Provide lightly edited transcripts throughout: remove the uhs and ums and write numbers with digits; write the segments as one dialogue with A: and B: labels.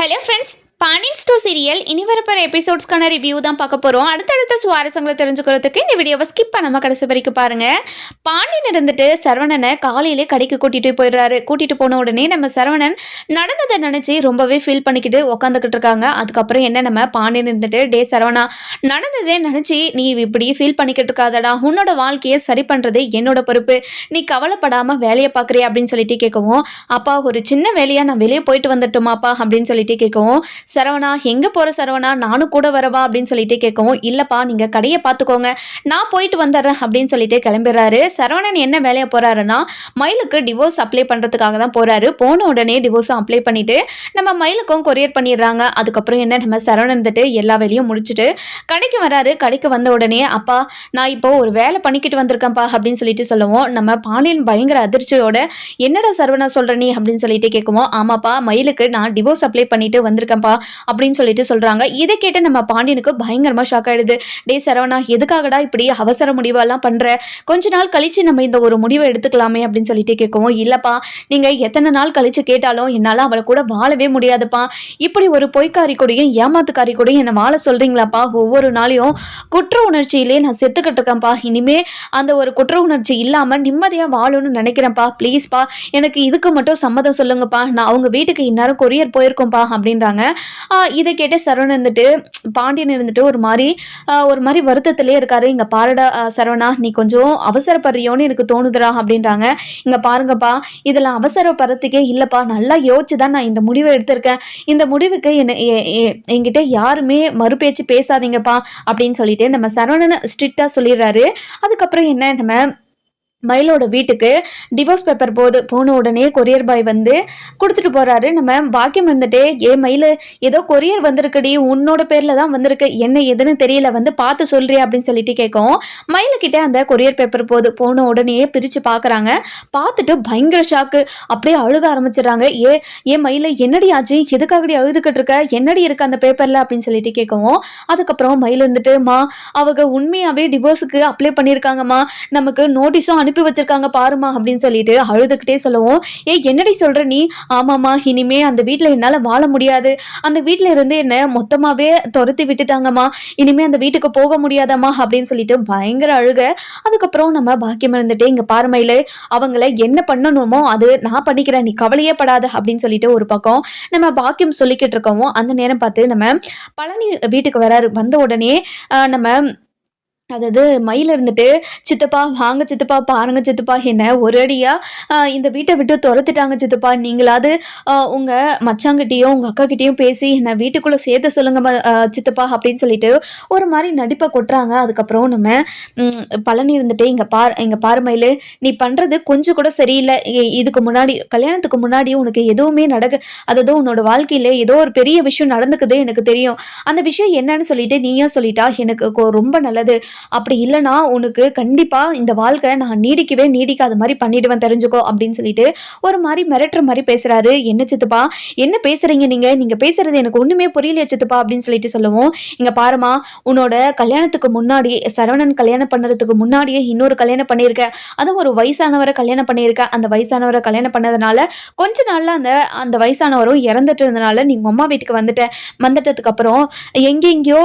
A: Hello friends, Pandian store serial இனி வரப்போகிற எபிசோட்ஸ்க்கான review தான் பார்க்க போகிறோம். அடுத்தடுத்த சுவாரஸ்யங்களை தெரிஞ்சுக்கிறதுக்கு இந்த வீடியோவை ஸ்கிப் பண்ணாமல் கடைசி வரைக்கும் பாருங்கள். பாண்டியன் இருந்துட்டு சரவணனை காலையிலே கடைக்கு கூட்டிகிட்டு போயிடுறாரு. கூட்டிகிட்டு போன உடனே நம்ம சரவணன் நடந்ததை நினச்சி ரொம்பவே ஃபீல் பண்ணிக்கிட்டு உக்காந்துக்கிட்டு இருக்காங்க. அதுக்கப்புறம் என்ன, நம்ம பாண்டியன் இருந்துட்டு, டே சரவணா, நடந்ததே நினச்சி நீ இப்படி ஃபீல் பண்ணிக்கிட்டு இருக்காதடா, உன்னோட வாழ்க்கையை சரி பண்ணுறது என்னோட பொறுப்பு, நீ கவலைப்படாமல் வேலையை பார்க்குறியா அப்படின்னு சொல்லிட்டு கேட்கவும், அப்பா ஒரு சின்ன வேலையாக நான் வெளியே போயிட்டு வந்துட்டோமாப்பா அப்படின்னு சொல்லிட்டு கேட்கவும், சரவணா எங்கே போகிற சரவணா, நானும் கூட வரவா அப்படின்னு சொல்லிட்டு கேட்கவும், இல்லைப்பா நீங்கள் கடையை பார்த்துக்கோங்க, நான் போயிட்டு வந்துடுறேன் அப்படின்னு சொல்லிட்டு கிளம்பிடுறாரு. சரவணன் என்ன வேலையை போகிறாருன்னா, மயிலுக்கு டிவோர்ஸ் அப்ளை பண்ணுறதுக்காக தான் போகிறாரு. போன உடனே டிவோர்ஸும் அப்ளை பண்ணிவிட்டு நம்ம மயிலுக்கும் கொரியர் பண்ணிடுறாங்க. அதுக்கப்புறம் என்ன, நம்ம சரவணன் இருந்துட்டு எல்லா வேலையும் முடிச்சுட்டு கடைக்கு வராரு. கடைக்கு வந்த உடனே, அப்பா நான் இப்போ ஒரு வேலை பண்ணிக்கிட்டு வந்திருக்கேன்ப்பா அப்படின்னு சொல்லிட்டு சொல்லுவோம். நம்ம பாண்டியன் பயங்கர அதிர்ச்சியோட, என்னடா சரவணா சொல்கிற நீ அப்படின்னு சொல்லிட்டு கேட்குவோம். ஆமாப்பா, மயிலுக்கு நான் டிவோர்ஸ் அப்ளை பண்ணிட்டு வந்திருக்கேன்ப்பா அப்படின்னு சொல்லிட்டு சொல்றாங்க. இதை கேட்டு நம்ம பாண்டியனுக்கு பயங்கரமா ஷாக் ஆயிடுது. டே சரவணா, எதுக்காகடா இப்படி அவசர முடிவெல்லாம் பண்ற, கொஞ்ச நாள் கழிச்சு நம்ம இந்த ஒரு முடிவை எடுத்துக்கலாமே அப்படின்னு சொல்லிட்டு கேட்கவும், இல்லப்பா நீங்க எத்தனை நாள் கழிச்சு கேட்டாலும் என்னால அவளை கூட வாழவே முடியாதுப்பா, இப்படி ஒரு பொய்க்காரி கூடயும் ஏமாத்துக்காரி கூடயும் என்ன வாழ சொல்றீங்களாப்பா, ஒவ்வொரு நாளையும் குற்ற உணர்ச்சியிலே நான் செத்துக்கிட்டு இருக்கேன்ப்பா, இனிமே அந்த ஒரு குற்ற உணர்ச்சி இல்லாம நிம்மதியா வாழணும்னு நினைக்கிறேன்ப்பா, ப்ளீஸ்ப்பா எனக்கு இதுக்கு மட்டும் சம்மதம் சொல்லுங்கப்பா, நான் அவங்க வீட்டுக்கு இந்நேரம் கொரியர் போயிருக்கோம்ப்பா அப்படின்றாங்க. இதை கேட்டு சரவணன் இருந்துட்டு, பாண்டியன் இருந்துட்டு ஒரு மாதிரி வருத்தத்திலே இருக்காரு. இங்க பாருடா சரவணா, நீ கொஞ்சம் அவசரப்படுறியோன்னு எனக்கு தோணுதுடா அப்படின்றாங்க. இங்க பாருங்கப்பா, இதெல்லாம் அவசரப்படுறதுக்கே இல்லப்பா, நல்லா யோசிச்சு தான் நான் இந்த முடிவை எடுத்திருக்கேன், இந்த முடிவுக்கு என்கிட்ட யாருமே மறுபேச்சு பேசாதீங்கப்பா அப்படின்னு சொல்லிட்டு நம்ம சரவணன் ஸ்ட்ரிக்டா சொல்லிடுறாரு. அதுக்கப்புறம் என்ன, நம்ம மயிலோட வீட்டுக்கு டிவோர்ஸ் பேப்பர் போன உடனே கொரியர் பாய் வந்து கொடுத்துட்டு போகிறாரு. நம்ம பாக்கியம் வந்துட்டு, மயில் ஏதோ கொரியர் வந்திருக்குடி, உன்னோட பேரில் தான் வந்திருக்கு, என்ன எதுன்னு தெரியல, வந்து பார்த்து சொல்றியா அப்படின்னு சொல்லிட்டு கேட்கும். மயிலுக்கிட்ட அந்த கொரியர் பேப்பர் போன உடனே பிரித்து பார்க்குறாங்க. பார்த்துட்டு பயங்கர ஷாக்கு, அப்படியே அழுக ஆரம்பிச்சிடுறாங்க. மயில் என்னடி ஆச்சு, எதுக்காகடி அழுதுகிட்டு இருக்க, என்னடி இருக்கு அந்த பேப்பரில் அப்படின்னு சொல்லிட்டு கேட்கவும், அதுக்கப்புறம் மயில் இருந்துட்டு, அவங்க உண்மையாகவே டிவோர்ஸுக்கு அப்ளை பண்ணியிருக்காங்கம்மா, நமக்கு நோட்டீஸும் அனுப்பி வச்சிருக்காங்க பாருமா அப்படின்னு சொல்லிட்டு அழுதுகிட்டே சொல்லவும், என்னடி சொல்ற நீ, ஆமாமா இனிமே அந்த வீட்டுல என்னால வாழ முடியாது, அந்த வீட்டுல இருந்து என்ன மொத்தமாவே துரத்தி விட்டுட்டாங்கம்மா, இனிமே அந்த வீட்டுக்கு போக முடியாதம்மா அப்படின்னு சொல்லிட்டு பயங்கர அழுக. அதுக்கப்புறம் நம்ம பாக்கியம் இருந்துட்டு, இங்க பாருமையில அவங்கள என்ன பண்ணணுமோ அது நான் பண்ணிக்கிறேன், நீ கவலையே படாத அப்படின்னு சொல்லிட்டு ஒரு பக்கம் நம்ம பாக்கியம் சொல்லிக்கிட்டு இருக்கவும், அந்த நேரம் பார்த்து நம்ம பழனி வீட்டுக்கு வராரு. வந்த உடனே நம்ம அதாவது மயில் இருந்துட்டு, சித்தப்பா வாங்க சித்தப்பா, பாருங்க சித்தப்பா, என்ன ஒரு அடியா இந்த வீட்டை விட்டு துரத்துட்டாங்க சித்தப்பா, நீங்களாவது உங்கள் மச்சாங்கிட்டையும் உங்கள் அக்காக்கிட்டையும் பேசி என்னை வீட்டுக்குள்ளே சேர்த்து சொல்லுங்க சித்தப்பா அப்படின்னு சொல்லிட்டு ஒரு மாதிரி நடிப்பை கொட்டுறாங்க. அதுக்கப்புறம் நம்ம பழனி இருந்துட்டு, இங்கே பாரு மயில், நீ பண்ணுறது கொஞ்சம் கூட சரியில்லை, இதுக்கு முன்னாடி கல்யாணத்துக்கு முன்னாடி உனக்கு எதுவுமே அதாவது உன்னோட வாழ்க்கையில் ஏதோ ஒரு பெரிய விஷயம் நடந்துக்குது எனக்கு தெரியும், அந்த விஷயம் என்னன்னு சொல்லிட்டு நீயா சொல்லிட்டா எனக்கு ரொம்ப நல்லது, அப்படி இல்லைனா உனக்கு கண்டிப்பாக இந்த வாழ்க்கை நான் நீடிக்காத மாதிரி பண்ணிடுவேன் தெரிஞ்சுக்கோ அப்படின்னு சொல்லிட்டு ஒரு மாதிரி மிரட்டுற மாதிரி பேசுகிறாரு. என்ன சித்துப்பா என்ன பேசுகிறீங்க நீங்கள் பேசுகிறது எனக்கு ஒன்றுமே புரியலையா சித்துப்பா அப்படின்னு சொல்லிட்டு சொல்லுவோம். இங்கே பாருமா, உன்னோட கல்யாணத்துக்கு முன்னாடி சரவணன் கல்யாணம் பண்ணுறதுக்கு முன்னாடியே இன்னொரு கல்யாணம் பண்ணியிருக்கேன், அதுவும் ஒரு வயசானவரை கல்யாணம் பண்ணியிருக்கேன், அந்த வயசானவரை கல்யாணம் பண்ணதுனால கொஞ்ச நாளில் அந்த வயசானவரும் இறந்துட்டு இருந்தனால நீ அம்மா வீட்டுக்கு வந்துட்டதுக்கு அப்புறம் எங்கெங்கேயோ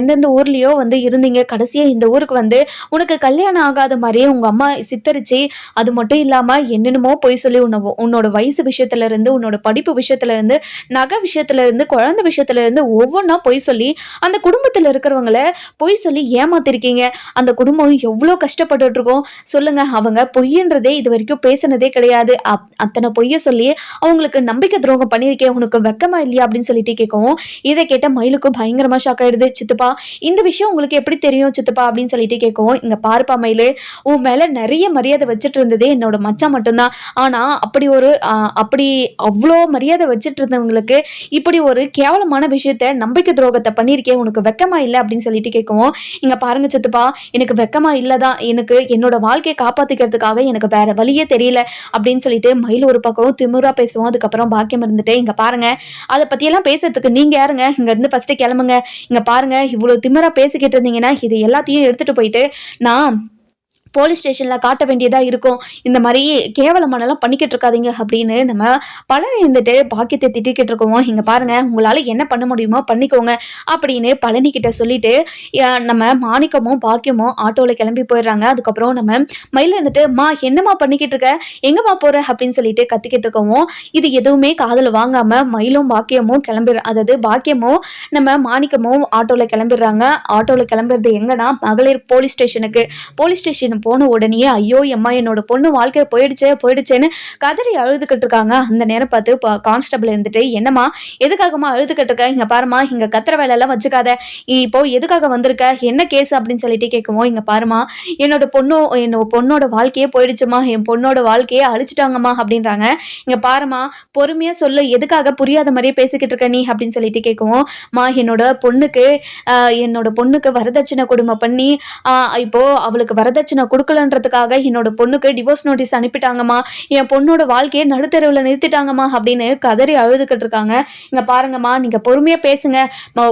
A: எந்தெந்த ஊர்லேயோ வந்து இருந்தீங்க, கடைசியாக இந்த ஊருக்கு வந்து உனக்கு கல்யாணம் ஆகாத மாதிரியே உங்க அம்மா சித்தரிச்சு, அது மட்டும் இல்லாம என்னென்னமோ போய் சொல்லி உன்னோட வயசு விஷயத்துல இருந்து, உன்னோட படிப்பு விஷயத்துல இருந்து, நகை விஷயத்துல இருந்து, குழந்தை விஷயத்துல இருந்து ஒவ்வொன்றா போய் சொல்லி அந்த குடும்பத்துல இருக்கிறவங்கள போய் சொல்லி ஏமாத்திருக்கீங்க. அந்த குடும்பம் எவ்வளோ கஷ்டப்பட்டு இருக்கோம் சொல்லுங்க. அவங்க பொய்யன்றதே இது வரைக்கும் பேசினதே கிடையாது, அத்தனை பொய்ய சொல்லி அவங்களுக்கு நம்பிக்கை துரோகம் பண்ணியிருக்கேன், உனக்கு வெக்கமா இல்லையா அப்படின்னு சொல்லிட்டு கேட்கவும், இதை கேட்ட மயிலுக்கும் பயங்கரமா ஷாக் ஆயிடுது. சித்துப்பா இந்த விஷயம் உங்களுக்கு எப்படி தெரியும் சித்துப்பா அப்படின்னு சொல்லிட்டு கேட்கவும், இங்க பாருப்பா மயிலு, உன் மேல நிறைய மரியாதை வச்சுட்டு இருந்ததே என்னோட மச்சான் மட்டும்தான், ஆனா அப்படி அவ்வளோ மரியாதை வச்சுட்டு இருந்தவங்களுக்கு இப்படி ஒரு கேவலமான விஷயத்த நம்பிக்கை துரோகத்தை பண்ணியிருக்கேன், உனக்கு வெக்கமா இல்லை அப்படின்னு சொல்லிட்டு கேட்கவும், இங்க பாருங்க சித்துப்பா எனக்கு வெக்கமா இல்லதான், எனக்கு என்னோட வாழ்க்கையை காப்பாத்திக்கிறதுக்காக எனக்கு வேற வழியே தெரியல அப்படின்னு சொல்லிட்டு மயில் ஒரு பக்கம் திமுறா பேசுவோம். அதுக்கப்புறம் பாக்கியம் இருந்துட்டு, இங்க பாருங்க அதை பத்தியெல்லாம் பேசுறதுக்கு நீங்க யாருங்க, இங்க இருந்து ஃபர்ஸ்ட் கிளம்புங்க, இங்க பாருங்க இவ்வளவு திமுறா பேசிக்கிட்டு இருந்தீங்கன்னா இது எல்லாத்தையும் எடுத்துட்டு போயிட்டு நான் போலீஸ் ஸ்டேஷனில் காட்ட வேண்டியதாக இருக்கும். இந்த மாதிரி கேவலமானலாம் பண்ணிக்கிட்டு இருக்காதீங்க அப்படின்னு நம்ம பழனி இருந்துட்டு பாக்கியத்தை திட்டிக்கிட்டு இருக்கோம். இங்கே பாருங்கள், உங்களால் என்ன பண்ண முடியுமோ பண்ணிக்கோங்க அப்படின்னு பழனி கிட்ட சொல்லிட்டு நம்ம மாணிக்கமும் பாக்கியமும் ஆட்டோவில் கிளம்பி போயிடுறாங்க. அதுக்கப்புறம் நம்ம மயில் இருந்துட்டு, என்னம்மா பண்ணிக்கிட்டு இருக்க, எங்கம்மா போகிற அப்படின்னு சொல்லிட்டு கத்திக்கிட்டு இருக்கோம். இது எதுவுமே காதில் வாங்காமல் மயிலும் பாக்கியமும் அதாவது பாக்கியமும் நம்ம மாணிக்கமும் ஆட்டோவில் கிளம்பிடுறாங்க. ஆட்டோவில் கிளம்புறது எங்கன்னா மகளிர் போலீஸ் ஸ்டேஷனுக்கு. போலீஸ் ஸ்டேஷன் போன உடனே ஐயோ அம்மா என்னோட பொண்ணு வாழ்க்கை போயிடுச்சேன்னு கதறி அழுதுகிட்டு இருக்காங்க. அந்த நேரம் பார்த்து கான்ஸ்டபிள் இருந்துட்டு, என்னம்மா எதுக்காகமா அழுதுகிட்டு இருக்க, இங்க பாருமா, இங்க கத்துற வேலை எல்லாம் வச்சுக்காத, இப்போ எதுக்காக வந்திருக்க, என்ன கேஸ் அப்படின்னு சொல்லிட்டு கேட்கவும், இங்க பாருமா, என்னோட பொண்ணோட வாழ்க்கையே போயிடுச்சுமா, என் பொண்ணோட வாழ்க்கையே அழிச்சிட்டாங்கம்மா அப்படின்றாங்க. இங்க பாருமா, பொறுமையா சொல்லு, எதுக்காக புரியாத மாதிரியே பேசிக்கிட்டு இருக்க நீ அப்படின்னு சொல்லிட்டு கேட்கவும், என்னோட பொண்ணுக்கு வரதட்சணை கொடுமை பண்ணி இப்போ அவளுக்கு வரதட்சணை கொடுக்கலன்றதுக்காக என்னோட பொண்ணுக்கு டிவோர்ஸ் நோட்டீஸ் அனுப்பிட்டாங்கம்மா, என் பொண்ணோட வாழ்க்கையை நடுத்தருவில் நிறுத்திட்டாங்கம்மா அப்படின்னு கதறி அழுதுகிட்டு இருக்காங்க. இங்க பாருங்கம்மா, நீங்க பொறுமையா பேசுங்க,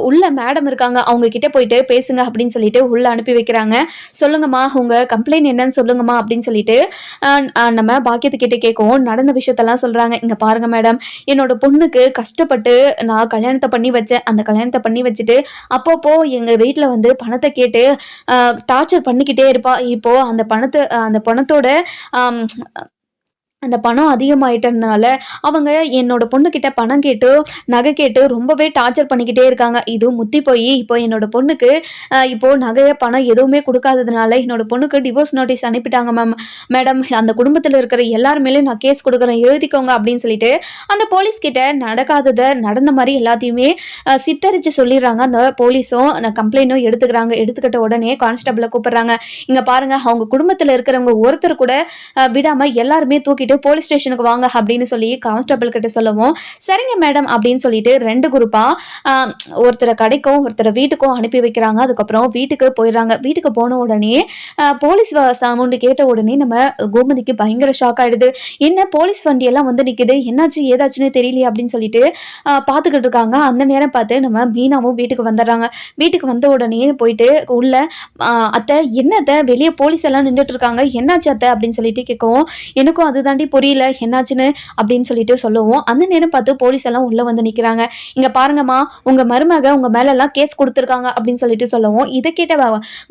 A: உள்ள மேடம் இருக்காங்க, அவங்க கிட்ட போயிட்டு பேசுங்க அப்படின்னு சொல்லிட்டு உள்ள அனுப்பி வைக்கிறாங்க. சொல்லுங்கம்மா, உங்க கம்ப்ளைண்ட் என்னன்னு சொல்லுங்கம்மா அப்படின்னு சொல்லிட்டு நம்ம பாக்கியத்துக்கிட்ட கேட்கவும் நடந்த விஷயத்தெல்லாம் சொல்றாங்க. இங்க பாருங்க மேடம், என்னோட பொண்ணுக்கு கஷ்டப்பட்டு நான் கல்யாணத்தை பண்ணி வச்சேன். அந்த கல்யாணத்தை பண்ணி வச்சுட்டு அப்பப்போ எங்க வீட்டில் வந்து பணத்தை கேட்டு டார்ச்சர் பண்ணிக்கிட்டே இருப்பா. இப்போ அந்த பணத்தோட அந்த பணம் அதிகமாயிட்டதுனால அவங்க என்னோட பொண்ணுக்கிட்ட பணம் கேட்டு நகை கேட்டு ரொம்பவே டார்ச்சர் பண்ணிக்கிட்டே இருக்காங்க. இது முத்தி போய் இப்போ என்னோட பொண்ணுக்கு இப்போ நகை பணம் எதுவுமே கொடுக்காததுனால என்னோட பொண்ணுக்கு டிவோர்ஸ் நோட்டீஸ் அனுப்பிட்டாங்க மேடம். அந்த குடும்பத்தில் இருக்கிற எல்லாருமேலே நான் கேஸ் கொடுக்குறேன், எழுதிக்கோங்க அப்படின்னு சொல்லிட்டு அந்த போலீஸ் கிட்ட நடந்த மாதிரி எல்லாத்தையுமே சித்தரிச்சு சொல்லிடுறாங்க. அந்த போலீஸும் கம்ப்ளைண்ட்டும் எடுத்துக்கிட்ட உடனே கான்ஸ்டபிளை கூப்பிடுறாங்க. இங்க பாருங்க, அவங்க குடும்பத்தில் இருக்கிறவங்க ஒருத்தர் கூட விடாம எல்லாருமே தூக்கிட்டு போலீஸ் ஸ்டேஷனுக்கு வாங்க அப்படின்னு சொல்லி கான்ஸ்டபிள் கிட்ட சொல்லவும், சரிங்க மேடம் அப்படின்னு சொல்லிட்டு 2 குரூப்பா ஒருத்தரை கடைக்கும் ஒருத்தரை வீட்டுக்கும் அனுப்பி வைக்கிறாங்க. அதுக்கப்புறம் வீட்டுக்கு போயிடுறாங்க. வீட்டுக்கு போன உடனே போலீஸ் சவுண்டு கேட்ட உடனே நம்ம கோமதிக்கு பயங்கர ஷாக் ஆயிடுது. என்ன போலீஸ் வண்டி எல்லாம் வந்து நிக்குது, என்னாச்சு ஏதாச்சுன்னு தெரியலையே அப்படின்னு சொல்லிட்டு பார்த்துக்கிட்டு இருக்காங்க. அந்த நேரம் பார்த்து நம்ம மீனாவும் வீட்டுக்கு வந்துடுறாங்க. வீட்டுக்கு வந்த உடனே போயிட்டு உள்ள அத்தை என்னத்தை வெளியே போலீஸ் எல்லாம் நின்றுட்டு இருக்காங்க, என்னாச்சு அத்தை அப்படின்னு சொல்லிட்டு கேட்கவும், எனக்கும் அதுதாண்டி புரியல என்னாச்சுன்னு அப்படின்னு சொல்லிட்டு சொல்லவும், அந்த நேரம் பார்த்து போலீஸ் எல்லாம் உள்ள வந்து நிக்கிறாங்க. இங்க பாருங்கம்மா, உங்க மருமக உங்க மேல எல்லாம் கேஸ் கொடுத்துருக்காங்க அப்படின்னு சொல்லிட்டு சொல்லவும், இதை கேட்ட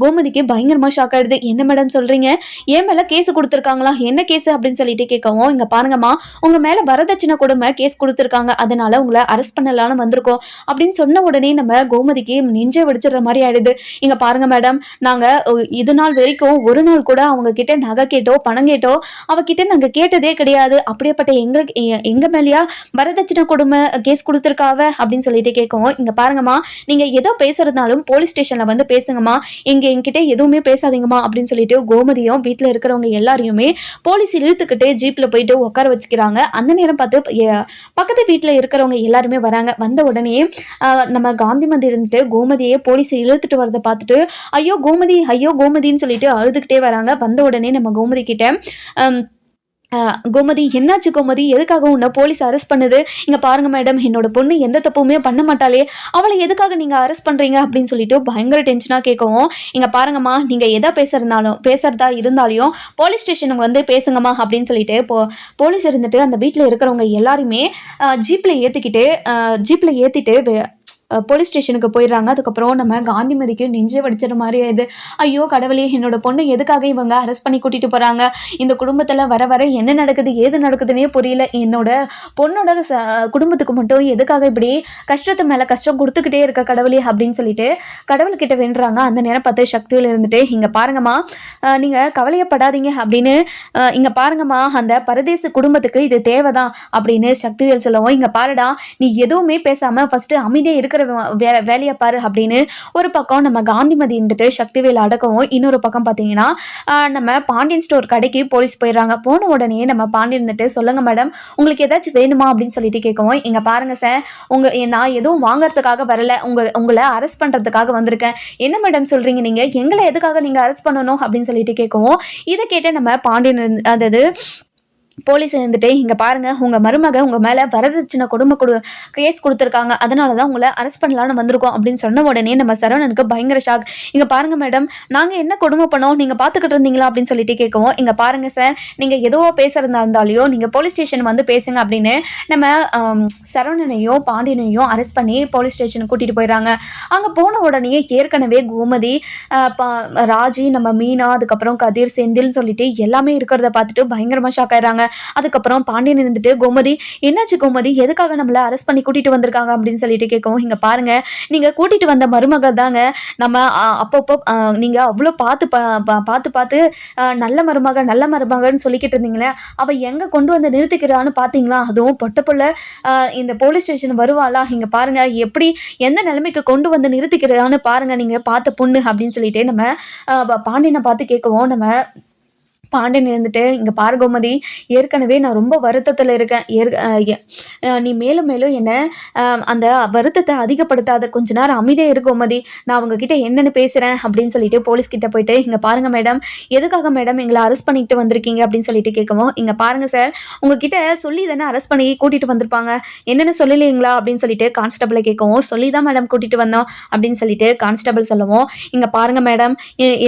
A: கோமதிக்கு பயங்கரமா ஷாக் ஆயிடுது. என்ன மேடம் சொல்றீங்க, என் மேல கேஸ் கொடுத்துருக்காங்களா, என்ன கேஸ் அப்படின்னு சொல்லிட்டு கேட்கவும், இங்க பாருங்கம்மா, உங்க மேல வரதட்சணை கொடுமை கேஸ் கொடுத்துருக்காங்க, அதனால உங்களை அரெஸ்ட் பண்ணலான்னு வந்திருக்கோம் அப்படின்னு சொன்ன உடனே நம்ம கோமதிக்கு நெஞ்சை வெடிச்சிடுற மாதிரி ஆயிடுது. இங்க பாருங்க மேடம், நாங்க இது நாள் வரைக்கும் ஒரு நாள் கூட அவங்க கிட்ட நகை கேட்டோ பணம் கேட்டோ அவகிட்ட நாங்க கேட்டதே கிடையாது. அப்படியேப்பட்ட எங்க மேலேயா வரதட்சணை கொடுமை கேஸ் கொடுத்துருக்காவ அப்படின்னு சொல்லிட்டு கேட்கவும், இங்க பாருங்கம்மா, நீங்க ஏதோ பேசுறதுனாலும் போலீஸ் ஸ்டேஷன்ல வந்து பேசுங்கம்மா, என்கிட்ட எதுவுமே பேசாதீங்கம்மா அப்படின்னு சொல்லிட்டு கோமதியும் வீட்டுல இருக்கிறவங்க எல்லாரையுமே போலீஸ் இழுத்துக்கிட்டு ஜீப்ல போயிட்டு உட்கார வச்சுக்கிறாங்க. அந்த நேரம் பார்த்து பக்கத்து வீட்டுல இருக்கிறவங்க எல்லாருமே வராங்க. வந்த உடனே நம்ம காந்திமதி இருந்துட்டு கோமதியை போலீஸ் இழுத்துட்டு வரதை பார்த்துட்டு ஐயோ கோமதின்னு சொல்லிட்டு அழுதுகிட்டே வராங்க. வந்த உடனே நம்ம கோமதி கிட்ட கோமதி, என்னாச்சு கோமதி, எதுக்காக உன்னை போலீஸ் அரெஸ்ட் பண்ணுது, இங்க பாருங்க மேடம், என்னோட பொண்ணு எந்த தப்புமே பண்ண மாட்டாளே, அவளை எதுக்காக நீங்க அரெஸ்ட் பண்றீங்க அப்படின்னு சொல்லிட்டு பயங்கர டென்ஷனா கேட்கவும், இங்க பாருங்கம்மா, நீங்க எதை பேசுறதா இருந்தாலையும் போலீஸ் ஸ்டேஷனுக்கு வந்து பேசுங்கம்மா அப்படின்னு சொல்லிட்டு போலீஸ் இருந்துட்டு அந்த வீட்டில் இருக்கிறவங்க எல்லாருமே ஜீப்ல ஏத்திட்டு போலீஸ் ஸ்டேஷனுக்கு போயிடுறாங்க. அதுக்கப்புறம் நம்ம காந்திமதிக்கு நெஞ்சே வடிச்சிட மாதிரி ஆயிடுது. ஐயோ கடவுளே, என்னோட பொண்ணு எதுக்காக இவங்க அரெஸ்ட் பண்ணி கூட்டிட்டு போறாங்க, இந்த குடும்பத்தில் வர என்ன நடக்குது ஏது நடக்குதுன்னே புரியல, என்னோட பொண்ணோட குடும்பத்துக்கு மட்டும் எதுக்காக இப்படி கஷ்டத்து மேலே கஷ்டம் கொடுத்துக்கிட்டே இருக்க கடவுளே அப்படின்னு சொல்லிட்டு கடவுள்கிட்ட வேண்டுறாங்க. அந்த நேரம் பார்த்து சக்தியில் இருந்துட்டு, இங்கே பாருங்கம்மா, நீங்கள் கவலையப்படாதீங்க அப்படின்னு, இங்கே பாருங்கம்மா, அந்த பரதேச குடும்பத்துக்கு இது தேவைதான் அப்படின்னு சக்திவேல் சொல்லவும், இங்கே பாருடா, நீ எதுவுமே பேசாமல் ஃபஸ்ட்டு அமைதியாக இருக்கிற வேலையை பாரு அப்படின்னு ஒரு பக்கம் நம்ம காந்திமதி இருந்துட்டு சக்திவேல் அடக்கவும், இன்னொரு பக்கம் பார்த்தீங்கன்னா நம்ம பாண்டியன் ஸ்டோர் கடைக்கு போலீஸ் போயிடுறாங்க. போன உடனே நம்ம பாண்டியன் இருந்துட்டு, சொல்லுங்க மேடம், உங்களுக்கு ஏதாச்சும் வேணுமா அப்படின்னு சொல்லிட்டு கேட்கவும், இங்க பாருங்க சார், நான் எதுவும் வாங்கறதுக்காக வரல, உங்களை அரெஸ்ட் பண்றதுக்காக வந்திருக்கேன். என்ன மேடம் சொல்றீங்க, நீங்க எங்களை எதுக்காக நீங்க அரெஸ்ட் பண்ணணும் அப்படின்னு சொல்லிட்டு கேட்கவும், இதை கேட்ட நம்ம பாண்டியன் அதாவது போலீஸ் இருந்துட்டு இங்கே பாருங்க உங்கள் மருமக உங்கள் மேலே வரதட்சணை கேஸ் கொடுத்துருக்காங்க, அதனால தான் உங்களை அரெஸ்ட் பண்ணலான்னு வந்திருக்கோம் அப்படின்னு சொன்ன உடனே நம்ம சரவணனுக்கு பயங்கர ஷாக். இங்கே பாருங்க மேடம், நாங்கள் என்ன கொடுமை பண்ணோம், நீங்கள் பார்த்துக்கிட்டு இருந்தீங்களா அப்படின்னு சொல்லிட்டு கேட்கவும், இங்கே பாருங்க சார், நீங்கள் எதுவோ பேசுறதா இருந்தாலையோ நீங்கள் போலீஸ் ஸ்டேஷன் வந்து பேசுங்க அப்படின்னு நம்ம சரவணனையும் பாண்டியனையும் அரெஸ்ட் பண்ணி போலீஸ் ஸ்டேஷனுக்கு கூட்டிகிட்டு போயிடறாங்க. அங்கே போன உடனே ஏற்கனவே கோமதி, ராஜி, நம்ம மீனா, அதுக்கப்புறம் கதிர், செந்தில்னு சொல்லிட்டு எல்லாமே இருக்கிறத பார்த்துட்டு பயங்கரமாக ஷாக் ஆயிடுறாங்க. அதுக்கப்புறம் பாண்டியன் இருந்துட்டு, கோமதி என்னாச்சு கோமதி, எதுக்காக நம்மள அரெஸ்ட் பண்ணி கூட்டிட்டு வந்திருக்காங்க அப்படின்னு சொல்லிட்டு கேட்கவும், இங்க பாருங்க நீங்க கூட்டிட்டு வந்த மருமகள் தாங்க நம்ம அப்பப்போ நீங்க அவ்வளோ பார்த்து நல்ல மருமகன்னு சொல்லிக்கிட்டு இருந்தீங்களே, அவ எங்க கொண்டு வந்து நிறுத்திக்கிறான்னு பாத்தீங்களா, அதுவும் பொட்டப்புள்ள இந்த போலீஸ் ஸ்டேஷன் வருவாளா, இங்க பாருங்க எப்படி எந்த நிலைமைக்கு கொண்டு வந்து நிறுத்திக்கிறான்னு பாருங்க நீங்க பார்த்த பொண்ணு அப்படின்னு சொல்லிட்டு நம்ம பாண்டியனை பார்த்து கேட்கவும், நம்ம பாண்டியன் இருந்துட்டு, இங்கே பாரு கோமதி, ஏற்கனவே நான் ரொம்ப வருத்தத்தில் இருக்கேன், நீ மேலும் மேலும் என்னை அந்த வருத்தத்தை அதிகப்படுத்தாத, கொஞ்ச நேரம் அமைதியாக இரு கோமதி, நான் அவங்கக்கிட்ட என்னென்னு பேசுகிறேன் அப்படின்னு சொல்லிட்டு போலீஸ்கிட்ட போயிட்டு, இங்கே பாருங்கள் மேடம், எதுக்காக மேடம் எங்களை அரெஸ்ட் பண்ணிட்டு வந்திருக்கீங்க அப்படின்னு சொல்லிட்டு கேட்கவும், இங்கே பாருங்கள் சார், உங்ககிட்ட சொல்லி தானே அரெஸ்ட் பண்ணி கூட்டிகிட்டு வந்திருப்பாங்க, என்னென்னு சொல்லலைங்களா அப்படின்னு சொல்லிட்டு கான்ஸ்டபிளை கேட்கவும், சொல்லி தான் மேடம் கூட்டிகிட்டு வந்தோம் அப்படின்னு சொல்லிட்டு கான்ஸ்டபிள் சொல்லவும், இங்கே பாருங்கள் மேடம்,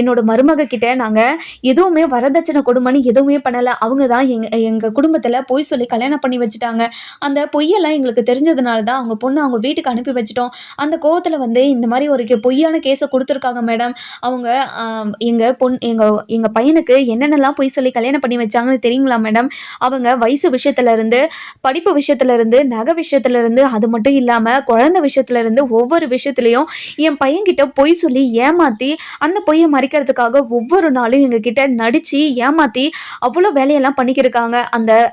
A: என்னோட மருமக கிட்ட நாங்கள் எதுவுமே வரதட்சணை கொடுமைன்னு எதுவுமே பண்ணலை, அவங்க தான் எங்கள் குடும்பத்தில் பொய் சொல்லி கல்யாணம் பண்ணி வச்சுட்டாங்க, அந்த பொய்யெல்லாம் எங்களுக்கு தெரிஞ்சதுனால தான் அவங்க பொண்ணு அவங்க வீட்டுக்கு அனுப்பி வச்சிட்டோம், அந்த கோவத்தில் வந்து இந்த மாதிரி ஒரு பொய்யான கேஸை கொடுத்துருக்காங்க மேடம், அவங்க எங்கள் பையனுக்கு என்னென்னலாம் பொய் சொல்லி கல்யாணம் பண்ணி வச்சாங்கன்னு தெரியுங்களா மேடம், அவங்க வயசு விஷயத்துலேருந்து, படிப்பு விஷயத்துலேருந்து, நகை விஷயத்துலேருந்து, அது மட்டும் இல்லாமல் குழந்தை விஷயத்துலேருந்து ஒவ்வொரு விஷயத்துலையும் என் பையன்கிட்ட பொய் சொல்லி ஏமாற்றி அந்த பொய்யை மறைக்கிறதுக்காக ஒவ்வொரு நாளும் எங்ககிட்ட நடித்து ஏமாற்றி அவ்வளோ வேலையெல்லாம் பண்ணிக்கிருக்காங்க.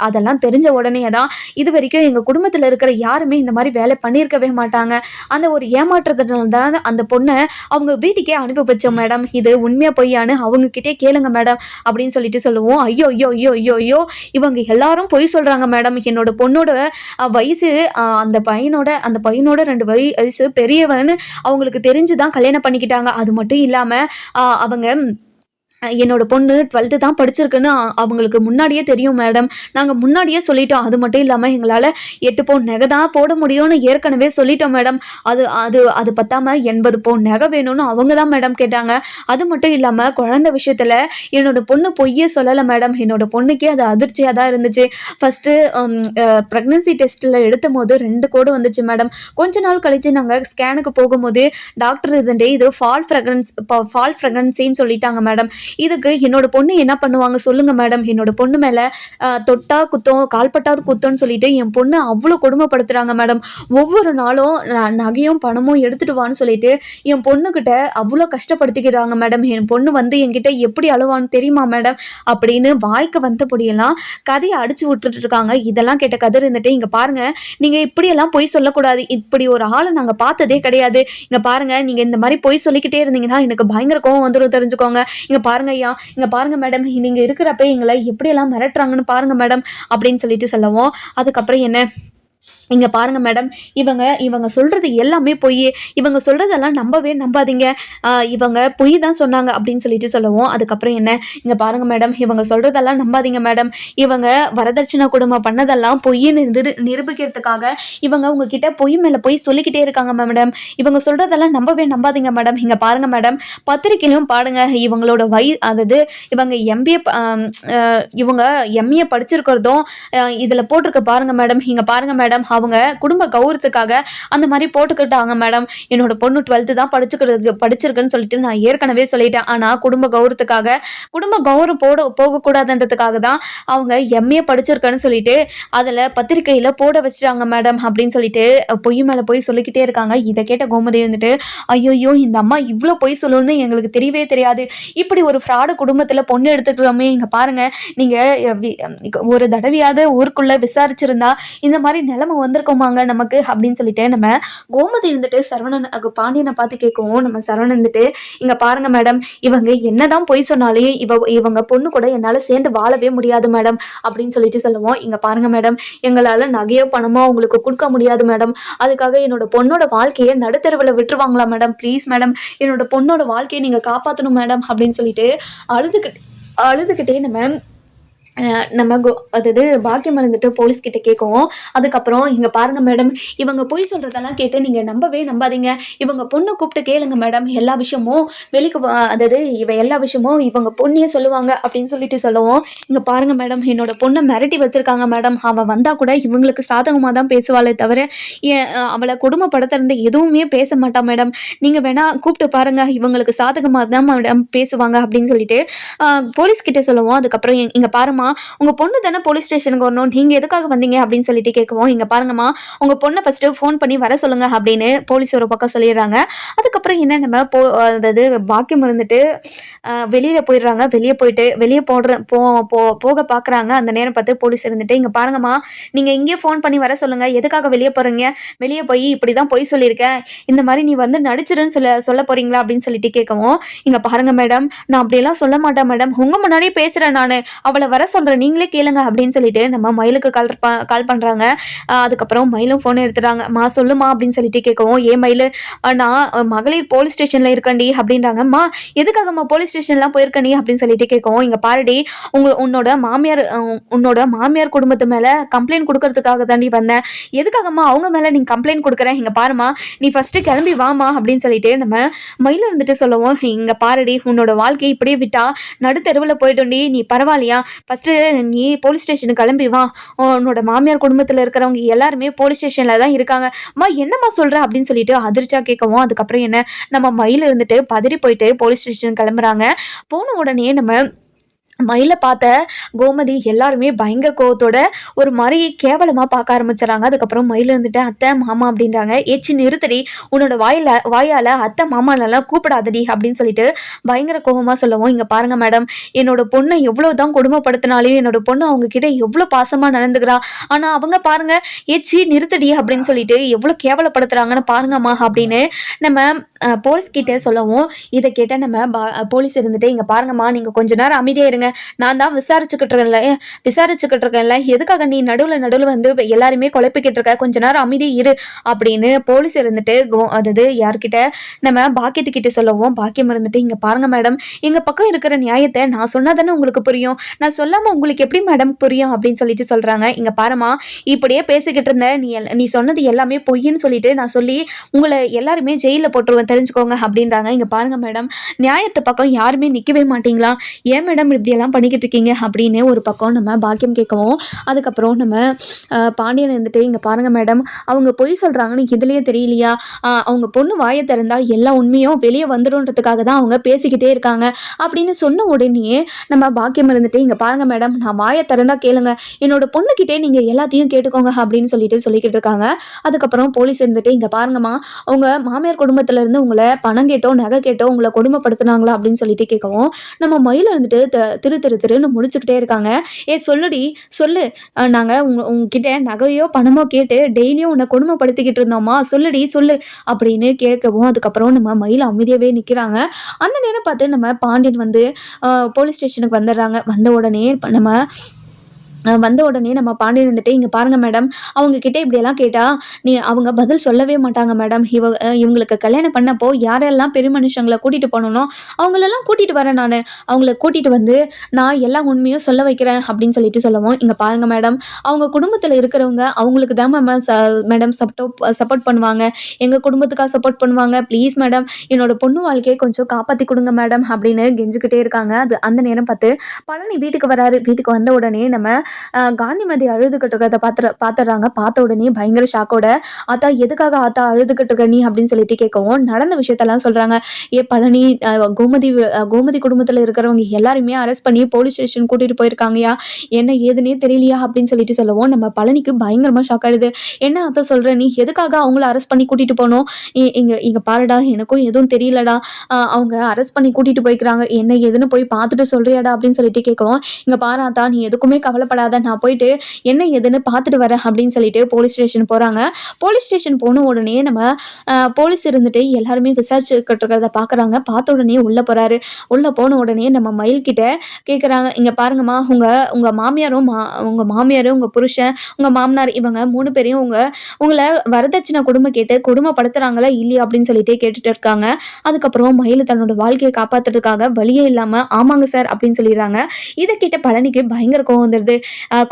A: அதெல்லாம் தெரிஞ்ச உடனே தான் இது வரைக்கும் எங்கள் குடும்பத்தில் இருக்கிற யாருமே இந்த மாதிரி வேலை பண்ணியிருக்கவே மாட்டாங்க, அந்த ஒரு ஏமாற்றத்தினால தான் அந்த பொண்ணை அவங்க வீட்டுக்கே அனுப்பி வச்சோம் மேடம், இது உண்மையாக பொய்யான்னு அவங்கக்கிட்டே கேளுங்க மேடம் அப்படின்னு சொல்லிட்டு சொல்லுவோம். ஐயோ ஐயோ ஐயோ ஐயோ ஐயோ, இவங்க எல்லாரும் பொய் சொல்கிறாங்க மேடம், என்னோட பொண்ணோட வயசு அந்த பையனோட 2 வயசு பெரியவன்னு அவங்களுக்கு தெரிஞ்சு தான் கல்யாணம் பண்ணிக்கிட்டாங்க, அது மட்டும் இல்லாமல் அவங்க என்னோட பொண்ணு 12th தான் படிச்சிருக்குன்னு அவங்களுக்கு முன்னாடியே தெரியும் மேடம், நாங்கள் முன்னாடியே சொல்லிட்டோம், அது மட்டும் இல்லாமல் எங்களால் 8 பவுன் நகை தான் போட முடியும்னு ஏற்கனவே சொல்லிட்டோம் மேடம், அது பத்தாமல் 80 பவுன் நகை வேணும்னு அவங்க தான் மேடம் கேட்டாங்க, அது மட்டும் இல்லாமல் குழந்தை விஷயத்தில் என்னோட பொண்ணு பொய்யே சொல்லலை மேடம், என்னோட பொண்ணுக்கே அது அதிர்ச்சியாக தான் இருந்துச்சு, ஃபஸ்ட்டு ப்ரெக்னன்சி டெஸ்ட்டில் எடுத்தும் போது 2 கோடு வந்துச்சு மேடம், கொஞ்ச நாள் கழித்து நாங்கள் ஸ்கேனுக்கு போகும்போது டாக்டர் இது ஃபால் ப்ரெக்னன்சின்னு சொல்லிட்டாங்க மேடம், இதுக்கு என்னோட பொண்ணு என்ன பண்ணுவாங்க சொல்லுங்க மேடம், என்னோட பொண்ணு மேலே தொட்டா குத்தம் கால்பட்டாவது குத்தம்னு சொல்லிட்டு என் பொண்ணு அவ்வளோ கொடுமைப்படுத்துகிறாங்க மேடம், ஒவ்வொரு நாளும் நகையும் பணமும் எடுத்துட்டு வான்னு சொல்லிட்டு என் பொண்ணுக்கிட்ட அவ்வளோ கஷ்டப்படுத்திக்கிறாங்க மேடம், என் பொண்ணு வந்து என்கிட்ட எப்படி அழுவான்னு தெரியுமா மேடம் அப்படின்னு வாய்க்கு வந்தபடியெல்லாம் கதையை அடிச்சு விட்டுட்டு இருக்காங்க. இதெல்லாம் கேட்ட கதிர் இருந்துட்டு, இங்கே பாருங்க நீங்கள் இப்படியெல்லாம் பொய் சொல்லக்கூடாது, இப்படி ஒரு ஆளை நாங்கள் பார்த்ததே கிடையாது, இங்கே பாருங்க நீங்கள் இந்த மாதிரி பொய் சொல்லிக்கிட்டே இருந்தீங்கன்னா எனக்கு பயங்கர கோவம் வந்துடும் தெரிஞ்சுக்கோங்க, இங்கே பாருங்க ஐயா, இங்க பாருங்க மேடம், நீங்க இருக்கிறப்ப எங்களை எப்படியெல்லாம் மிரட்டுறாங்கன்னு பாருங்க மேடம் அப்படின்னு சொல்லிட்டு சொல்லவும், அதுக்கப்புறம் என்ன, இங்கே பாருங்கள் மேடம், இவங்க சொல்கிறது எல்லாமே பொய், இவங்க சொல்கிறதெல்லாம் நம்பாதீங்க, இவங்க பொய் தான் சொன்னாங்க அப்படின்னு சொல்லிட்டு சொல்லவும், அதுக்கப்புறம் என்ன, இங்கே பாருங்கள் மேடம், இவங்க சொல்கிறதெல்லாம் நம்பாதீங்க மேடம், இவங்க வரதட்சணை கொடுமை பண்ணதெல்லாம் பொய்ன்னு நிரூபிக்கிறதுக்காக இவங்க உங்ககிட்ட பொய் மேலே பொய் சொல்லிக்கிட்டே இருக்காங்க மேடம், இவங்க சொல்கிறதெல்லாம் நம்பாதீங்க மேடம், இங்கே பாருங்கள் மேடம், பத்திரிக்கையிலும் பாடுங்க, இவங்களோட அதாவது இவங்க எம்ஏ படிச்சிருக்கிறதும் இதில் போட்டிருக்க பாருங்கள் மேடம், இங்கே பாருங்கள் மேடம், அவங்க குடும்ப கௌரவத்துக்காக அந்த மாதிரி போட்டுக்கிட்டாங்க மேடம், என்னோட பொண்ணு 12th தான் படிச்சிருக்குன்னு சொல்லிட்டு நான் ஏற்கனவே சொல்லிட்டேன், ஆனால் குடும்ப கௌரவம் போகக்கூடாதுன்றதுக்காக தான் அவங்க எம்ஏ படிச்சிருக்கேன்னு சொல்லிட்டு அதில் பத்திரிக்கையில் போட வச்சுட்டாங்க மேடம் அப்படின்னு சொல்லிட்டு பொய் மேலே போய் சொல்லிக்கிட்டே இருக்காங்க. இதை கேட்ட கோமதி இருந்துட்டு, ஐயோ இந்த அம்மா இவ்வளோ பொய் சொல்லணும்னு எங்களுக்கு தெரியவே தெரியாது, இப்படி ஒரு ஃப்ராடு குடும்பத்தில் பொண்ணு எடுத்துக்கிறோமே, இங்கே பாருங்கள் நீங்கள் ஒரு தடவையாவது ஊருக்குள்ளே விசாரிச்சிருந்தா இந்த மாதிரி நிலைமை வந்திருக்கோமாங்க நமக்கு அப்படின்னு சொல்லிட்டு நம்ம கோமதி இருந்துட்டு பாண்டியனை பார்த்து கேட்கவும், நம்ம சரவணன் இருந்துட்டு, இங்க பாருங்க மேடம், இவங்க என்னதான் பொய் சொன்னாலே இவங்க பொண்ணு கூட என்னால சேர்ந்து வாழவே முடியாது மேடம் அப்படின்னு சொல்லிட்டு சொல்லுவோம். இங்க பாருங்க மேடம், எங்களால நகையோ பணமோ உங்களுக்கு கொடுக்க முடியாது மேடம், அதுக்காக என்னோட பொண்ணோட வாழ்க்கையை நடுத்தருவில் விட்டுருவாங்களா மேடம், ப்ளீஸ் மேடம், என்னோட பொண்ணோட வாழ்க்கையை நீங்க காப்பாற்றணும் மேடம் அப்படின்னு சொல்லிட்டு அழுதுகிட்டே நம்ம நம்ம அதாவது பாக்கியம் இருந்துட்டு போலீஸ்கிட்ட கேட்கவும், அதுக்கப்புறம் இங்கே பாருங்க மேடம், இவங்க பொய் சொல்கிறதெல்லாம் கேட்டு நீங்கள் நம்பவே நம்பாதீங்க. இவங்க பொண்ணை கூப்பிட்டு கேளுங்க மேடம், எல்லா விஷயமும் வெளிக்கு அதாவது எல்லா விஷயமும் இவங்க பொண்ணையே சொல்லுவாங்க அப்படின்னு சொல்லிட்டு சொல்லவும், இங்கே பாருங்க மேடம், என்னோட பொண்ணை மிரட்டி வச்சுருக்காங்க மேடம். அவள் வந்தால் கூட இவங்களுக்கு சாதகமாக தான் பேசுவாளே தவிர அவளை கொடுமைப்படுத்துறது எதுவுமே பேச மாட்டா மேடம். நீங்கள் வேணால் கூப்பிட்டு பாருங்கள், இவங்களுக்கு சாதகமாக தான் மேடம் பேசுவாங்க அப்படின்னு சொல்லிட்டு போலீஸ்கிட்ட சொல்லுவோம். அதுக்கப்புறம் இங்கே பாருமா, உங்க பொண்ணு தானே போலீஸ் ஸ்டேஷனுக்கு வரணும், நீங்க எதுக்காக வந்தீங்க அப்படின்னு சொல்லிட்டு கேட்கவும், இங்க பாருங்கம்மா, உங்க பொண்ணை ஃபர்ஸ்ட் ஃபோன் பண்ணி வர சொல்லுங்க அப்படின்னு போலீஸ் ஒரு பக்கம் சொல்லிடுறாங்க. அதுக்கப்புறம் என்ன நம்ம அதாவது பாக்கியம் இருந்துட்டு வெளியில போயிடுறாங்க. வெளியே போக பாக்குறாங்க. அந்த நேரம் பார்த்து போலீஸ் இருந்துட்டு, இங்க பாருங்கம்மா, நீங்க இங்கே ஃபோன் பண்ணி வர சொல்லுங்க, எதுக்காக வெளியே போறீங்க, வெளியே போய் இப்படிதான் பொய் சொல்லியிருக்கேன், இந்த மாதிரி நீ வந்து நடிச்சிருன்னு சொல்ல போறீங்களா அப்படின்னு சொல்லிட்டு கேட்கவும், இங்க பாருங்க மேடம், நான் அப்படியெல்லாம் சொல்ல மாட்டேன் மேடம், உங்க முன்னாடியே பேசுறேன், நான் அவளை வர சொல்கிறேன், நீங்களே கேளுங்க அப்படின்னு சொல்லிட்டு நம்ம மயிலுக்கு கால் பண்ணுறாங்க. அதுக்கப்புறம் மயிலும் ஃபோனை எடுத்துறாங்க. சொல்லுமா அப்படின்னு சொல்லிட்டு கேட்கவும், ஏன் மயில், நான் மகளிர் போலீஸ் ஸ்டேஷனில் இருக்கண்டி அப்படின்றாங்க. எதுக்காகம்மா போலீஸ் ஸ்டேஷன்லாம் போயிருக்கணி அப்படின்னு சொல்லிட்டு கேட்கவும், இங்கே பாருடி, உன்னோட மாமியார் குடும்பத்து மேலே கம்ப்ளைண்ட் கொடுக்கறதுக்காக தாண்டி வந்தேன். எதுக்காகம்மா அவங்க மேலே நீங்கள் கம்ப்ளைண்ட் கொடுக்குறேன், இங்கே பாருமா, நீ ஃபஸ்ட்டு கிளம்பி வாமா அப்படின்னு சொல்லிட்டு நம்ம மயில் இருந்துட்டு சொல்லுவோம். இங்கே பாருடி, உன்னோட வாழ்க்கையை இப்படியே விட்டா நடுத்தெருவில் போயிட்டோண்டி, நீ பரவாயில்லையா, ஃபஸ்ட்டு நீ போலீஸ் ஸ்டேஷனுக்கு கிளம்பி வா, உன்னோட மாமியார் குடும்பத்தில் இருக்கிறவங்க எல்லாருமே போலீஸ் ஸ்டேஷனில் தான் இருக்காங்க. என்னம்மா சொல்கிற அப்படின்னு சொல்லிட்டு அதிர்ச்சியா கேட்கவும், அதுக்கப்புறம் என்ன நம்ம மயில் இருந்துட்டு பதறி போயிட்டு போலீஸ் ஸ்டேஷன் கிளம்புறாங்க. போன உடனே நம்ம மயிலை பார்த்த கோமதி எல்லாருமே பயங்கர கோவத்தோட ஒரு மாதிரி கேவலமாக பார்க்க ஆரம்பிச்சிடறாங்க. அதுக்கப்புறம் மயில் இருந்துட்டு அத்தை மாமா அப்படின்றாங்க. ஏச்சி நிறுத்தடி, உன்னோட வாயால் அத்தை மாமாலெல்லாம் கூப்பிடாதடி அப்படின்னு சொல்லிட்டு பயங்கர கோபமாக சொல்லவும், இங்கே பாருங்கள் மேடம், என்னோட பொண்ணை எவ்வளோ தான் கொடுமைப்படுத்தினாலையும் என்னோட பொண்ணு அவங்க கிட்ட எவ்வளோ பாசமாக நடந்துக்கிறா, ஆனால் அவங்க பாருங்க, ஏச்சி நிறுத்தடி அப்படின்னு சொல்லிட்டு எவ்வளோ கேவலப்படுத்துறாங்கன்னு பாருங்கம்மா அப்படின்னு நம்ம போலீஸ்கிட்ட சொல்லவும், இதை கேட்ட நம்ம போலீஸ் இருந்துட்டு, இங்கே பாருங்கம்மா, நீங்கள் கொஞ்ச நேரம் அமைதியாக இருங்க, நான் தான் விசாரிச்சுக்கிட்டு இருக்கேன்ல, எதுக்காக நீ நடுவில் வந்து எல்லாருமே குழப்பிக்கிட்டு இருக்க, கொஞ்ச நேரம் அமைதி இரு அப்படின்னு போலீஸ் இருந்துட்டு அதாவது யார்கிட்ட நம்ம பாக்கியத்துக்கிட்ட சொல்லவும், பாக்கியம் இருந்துட்டு, இங்க பாருங்க மேடம், எங்க பக்கம் இருக்கிற நியாயத்தை நான் சொன்னாதானே உங்களுக்கு புரியும், நான் சொல்லாம உங்களுக்கு எப்படி மேடம் புரியும் அப்படின்னு சொல்லிட்டு சொல்றாங்க. இங்க பாருமா, இப்படியே பேசிக்கிட்டு இருந்த நீ சொன்னது எல்லாமே பொய்ன்னு சொல்லிட்டு நான் சொல்லி உங்களை எல்லாருமே ஜெயிலில் போட்டுருவேன் தெரிஞ்சுக்கோங்க அப்படின்றாங்க. இங்க பாருங்க மேடம், நியாயத்து பக்கம் யாருமே நிற்கவே மாட்டீங்களா, ஏன் மேடம் இப்படியெல்லாம் பண்ணிக்கிட்டு இருக்கீங்க அப்படின்னு ஒரு பக்கம் நம்ம பாக்கியம் கேட்கவும், அதுக்கப்புறம் நம்ம பாண்டியன் இருந்துட்டு, இங்கே பாருங்க மேடம், அவங்க பொய் சொல்கிறாங்கன்னு இதுலேயே தெரியலையா, அவங்க பொண்ணு வாயை திறந்தா எல்லா உண்மையும் வெளியே வந்துடும்ன்றதுக்காக தான் அவங்க பேசிக்கிட்டே இருக்காங்க அப்படின்னு சொன்ன உடனே நம்ம பாக்கியம் இருந்துட்டு, இங்கே பாருங்க மேடம், நான் வாயை திறந்தா கேளுங்க, என்னோட பொண்ணுக்கிட்டே நீங்கள் எல்லாத்தையும் கேட்டுக்கோங்க அப்படின்னு சொல்லிக்கிட்டு இருக்காங்க. அதுக்கப்புறம் போலீஸ் இருந்துட்டு, இங்கே பாருங்கம்மா, அவங்க மாமியார் குடும்பத்துல இருந்து உங்களை பணம் கேட்டோ நகை கேட்டோ உங்களை கொடுமைப்படுத்தினாங்களா அப்படின்னு சொல்லிட்டு கேட்கவும், நம்ம மயில இருந்துட்டு திருன்னு முடிச்சுக்கிட்டே இருக்காங்க. சொல்லுடி சொல்லு, நாங்கள் உங்ககிட்ட நகையோ பணமோ கேட்டு டெய்லியும் உன்னை கொடுமைப்படுத்திக்கிட்டு இருந்தோமா, சொல்லுடி சொல்லு அப்படின்னு கேட்கவும், அதுக்கப்புறம் நம்ம மயில் அமைதியாகவே நிற்கிறாங்க. அந்த நேரம் பார்த்து நம்ம பாண்டியன் வந்து போலீஸ் ஸ்டேஷனுக்கு வந்துடுறாங்க. வந்த உடனே நம்ம பாண்டியன் இருந்துட்டு, இங்கே பாருங்கள் மேடம், அவங்கக்கிட்ட இப்படியெல்லாம் கேட்டால் அவங்க பதில் சொல்லவே மாட்டாங்க மேடம், இவங்களுக்கு கல்யாணம் பண்ணப்போ யாரெல்லாம் பெரிய மனுஷங்களை கூட்டிகிட்டு போகணுன்னோ அவங்களெல்லாம் கூட்டிகிட்டு வரேன், நான் அவங்கள கூட்டிகிட்டு வந்து நான் எல்லா உண்மையும் சொல்ல வைக்கிறேன் அப்படின்னு சொல்லிட்டு சொல்லவும், இங்கே பாருங்கள் மேடம், அவங்க குடும்பத்தில் இருக்கிறவங்க அவங்களுக்கு தான் மேடம் சப்போர்ட் பண்ணுவாங்க, எங்கள் குடும்பத்துக்காக சப்போர்ட் பண்ணுவாங்க, ப்ளீஸ் மேடம், என்னோட பொண்ணு வாழ்க்கையை கொஞ்சம் காப்பாற்றி கொடுங்க மேடம் அப்படின்னு கெஞ்சிக்கிட்டே இருக்காங்க. அந்த நேரம் பார்த்து பழனி வீட்டுக்கு வராரு. வீட்டுக்கு வந்த உடனே நம்ம காந்திமதி அழுதுகிட்டு இருக்கிறத பார்த்துடுறாங்க. பார்த்த உடனே பயங்கர ஷாக்கோட, ஆத்தா எதுக்காக ஆத்தா அழுதுகிட்டு இருக்க நீ அப்படின்னு சொல்லிட்டு கேட்கவும், நடந்த விஷயத்தெல்லாம் சொல்றாங்க. பழனி, கோமதி குடும்பத்தில் இருக்கிறவங்க எல்லாருமே அரெஸ்ட் பண்ணி போலீஸ் ஸ்டேஷன் கூட்டிட்டு போயிருக்காங்கயா, என்ன ஏதுன்னே தெரியலையா அப்படின்னு சொல்லிட்டு சொல்லவும், நம்ம பழனிக்கு பயங்கரமா ஷாக் ஆயிடுது. என்ன ஆத்தா சொல்ற, நீ எதுக்காக அவங்கள அரெஸ்ட் பண்ணி கூட்டிட்டு போனோம், இங்க பாருடா, எனக்கும் எதுவும் தெரியலடா, அவங்க அரெஸ்ட் பண்ணி கூட்டிட்டு போய்க்கிறாங்க, என்ன ஏதுன்னு போய் பார்த்துட்டு சொல்றியாடா அப்படின்னு சொல்லிட்டு கேட்கவும், இங்க பாராத்தா, நீ எதுக்குமே கவலைப்படாத, வராத, நான் போயிட்டு என்ன ஏதுன்னு பார்த்துட்டு வரேன் அப்படின்னு சொல்லிட்டு போலீஸ் ஸ்டேஷன் போகிறாங்க. போலீஸ் ஸ்டேஷன் போன உடனே நம்ம போலீஸ் இருந்துட்டு எல்லாருமே விசாரிச்சுக்கிட்டு இருக்கிறத பார்க்குறாங்க. பார்த்த உடனே உள்ளே போகிறாரு. உள்ளே போன உடனே நம்ம மயில்கிட்ட கேட்குறாங்க, இங்கே பாருங்கம்மா, உங்கள் மாமியாரும் உங்கள் மாமியார், உங்கள் புருஷன், உங்கள் மாமனார் இவங்க 3 பேரையும் உங்களை வரதட்சணை கேட்டு கொடுமைப்படுத்துகிறாங்களா இல்லையா அப்படின்னு சொல்லிட்டு கேட்டுட்டு இருக்காங்க. அதுக்கப்புறம் மயில் தன்னோட வாழ்க்கையை காப்பாற்றுறதுக்காக வழியே இல்லாமல் ஆமாங்க சார் அப்படின்னு சொல்லிடுறாங்க. இதை கேட்ட பழனிக்கு பயங்கர கோவம் வந்துடுது.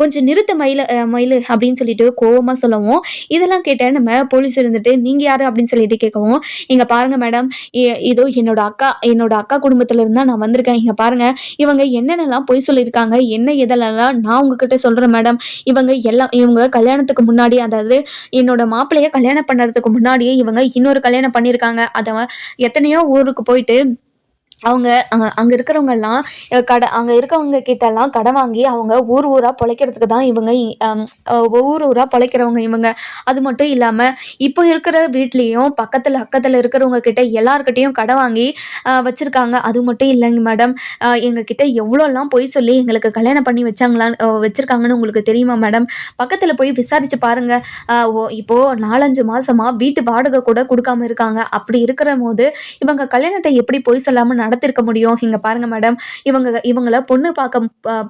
A: கொஞ்சம் நிறுத்த மயில் அப்படின்னு சொல்லிட்டு கோவமாக சொல்லவும், இதெல்லாம் கேட்ட நம்ம போலீஸ் இருந்துட்டு நீங்கள் யார் அப்படின்னு சொல்லிட்டு கேட்கவும், இங்கே பாருங்க மேடம், இதோ என்னோட அக்கா குடும்பத்துல இருந்தா நான் வந்திருக்கேன். இங்க பாருங்க, இவங்க என்னென்னலாம் பொய் சொல்லியிருக்காங்க, என்ன இதெல்லாம் நான் உங்ககிட்ட சொல்றேன் மேடம். இவங்க கல்யாணத்துக்கு முன்னாடி, அதாவது என்னோட மாப்பிள்ளைய கல்யாணம் பண்ணுறதுக்கு முன்னாடியே இவங்க இன்னொரு கல்யாணம் பண்ணியிருக்காங்க. அதை எத்தனையோ ஊருக்கு போயிட்டு அவங்க அங்கே இருக்கிறவங்கெல்லாம் அங்கே இருக்கவங்க கிட்டலாம் கடன் வாங்கி அவங்க ஊராக பிழைக்கிறதுக்கு தான் இவங்க ஊராக பிழைக்கிறவங்க இவங்க. அது மட்டும் இல்லாமல் இப்போ இருக்கிற வீட்லேயும் அக்கத்தில் இருக்கிறவங்க கிட்ட எல்லாருக்கிட்டையும் கடன் வாங்கி வச்சுருக்காங்க. அது மட்டும் இல்லைங்க மேடம், எங்ககிட்ட எவ்வளோலாம் பொய் சொல்லி எங்களுக்கு கல்யாணம் பண்ணி வச்சுருக்காங்கன்னு உங்களுக்கு தெரியுமா மேடம்? பக்கத்தில் போய் விசாரித்து பாருங்கள். இப்போது 4-5 மாதமாக வீட்டு வாடகை கூட கொடுக்காம இருக்காங்க. அப்படி இருக்கிற போது இவங்க கல்யாணத்தை எப்படி பொய் சொல்லாமல் நடத்திருக்க முடியும்? இங்க பாருங்க மேடம், இவங்கள பொண்ணு பார்க்க